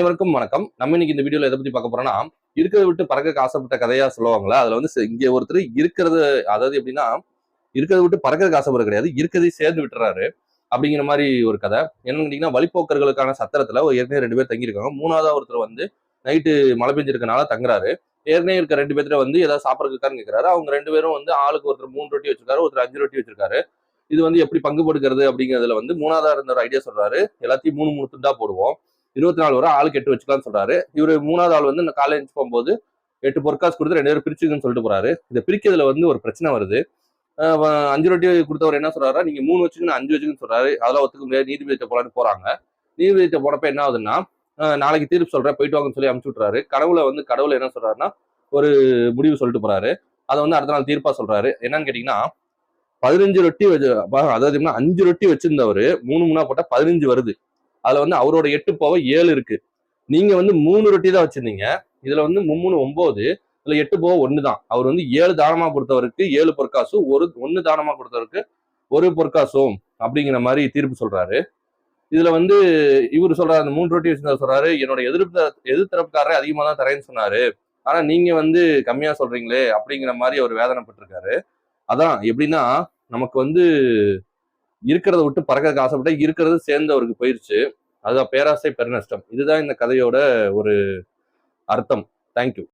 அனைவருக்கும் வணக்கம். நம்ம இன்னைக்கு இந்த வீடியோல எதை பத்தி பார்க்க போறோம்னா, இருக்கிறத விட்டு பறக்க ஆசைப்பட்ட கதையா சொல்லுவாங்களா, அதுல வந்து இங்க ஒருத்தர் இருக்கிறது, அதாவது எப்படின்னா இருக்கிறத விட்டு பறக்கிறதுக்கு ஆசைப்படுறது கிடையாது, இருக்கிறதையும் சேர்ந்து விட்டுறாரு அப்படிங்கிற மாதிரி ஒரு கதை. என்னன்னு கேட்டீங்கன்னா, வழிப்போக்கர்களுக்கான சத்திரத்துல ஏற்கனவே 2 பேர் தங்கியிருக்காங்க. மூணாவதா ஒருத்தர் வந்து நைட்டு மழை பெஞ்சிருக்கனால தங்குறாரு. ஏற்கனவே இருக்க 2 பேர்த்துல வந்து ஏதாவது சாப்பிடறதுக்கு இருக்கான்னு கேட்கிறாரு. அவங்க 2 பேரும் வந்து ஆளுக்கு ஒருத்தர் 3 ரொட்டி வச்சிருக்காரு, ஒருத்தர் 5 ரொட்டி வச்சிருக்காரு. இது வந்து எப்படி பங்கு போடுகிறது அப்படிங்கிறதுல வந்து மூணாவதா இருந்த ஒரு ஐடியா சொல்றாரு. எல்லாத்தையும் 3 துண்டா போடுவோம், 24 வரை ஆளுக்கு 8 வச்சுக்கலாம்னு சொல்றாரு. இவரு மூணாவது ஆள் வந்து இந்த காலையில எழுந்து போகும்போது 8 பொற்காசு கொடுத்து 2 பேரும் பிரிச்சுக்குன்னு சொல்லிட்டு போறாரு. இதை பிரிக்கிறதுல வந்து ஒரு பிரச்சனை வருது. 5 ரொட்டி கொடுத்தவர் என்ன சொல்றாரு, நீங்க 3 வச்சுக்கணும் 5 வச்சுக்கன்னு சொல்றாரு. அதெல்லாம் ஒத்துக்க முடியாது, நீதிபதிட்ட போலான்னு போறாங்க. நீதிபதிட்ட போனப்ப என்ன ஆகுதுன்னா, நாளைக்கு தீர்ப்பு சொல்றேன் போயிட்டு வாங்கன்னு சொல்லி அனுப்பிச்சு விட்டுறாரு. கடவுளை என்ன சொல்றாருன்னா, ஒரு முடிவு சொல்லிட்டு போறாரு. அதை வந்து அடுத்த நாள் தீர்ப்பா சொல்றாரு. என்னன்னு கேட்டீங்கன்னா, 15 ரொட்டி அதாவது 5 ரொட்டி வச்சிருந்தவரு 3 போட்டா 15 வருது. அதுல வந்து அவரோட 8 போக 7 இருக்கு. நீங்க வந்து 3 ரொட்டி தான் வச்சிருந்தீங்க. இதுல வந்து 3 9, இதுல 8 போக 1 தான். அவர் வந்து 7 தானமா கொடுத்தவருக்கு 7 பொற்காசும், 1 தானமா கொடுத்தவருக்கு 1 பொற்காசும் அப்படிங்கிற மாதிரி தீர்ப்பு சொல்றாரு. இதுல வந்து இவரு சொல்றாரு, அந்த 3 ரொட்டி வச்சிருந்தவர் சொல்றாரு, என்னோட எதிர்த்தரப்புக்காரரே அதிகமா தான் தரேன்னு சொன்னாரு, ஆனா நீங்க வந்து கம்மியா சொல்றீங்களே அப்படிங்கிற மாதிரி அவர் வேதனைப்பட்டிருக்காரு. அதான் எப்படின்னா, நமக்கு வந்து இருக்கிறத விட்டு பறக்க ஆசைப்பட்டா இருக்கிறது சேர்ந்து அவருக்கு போயிருச்சு. அதுதான் பேராசை பெருநஷ்டம். இதுதான் இந்த கதையோட ஒரு அர்த்தம். தேங்க்யூ.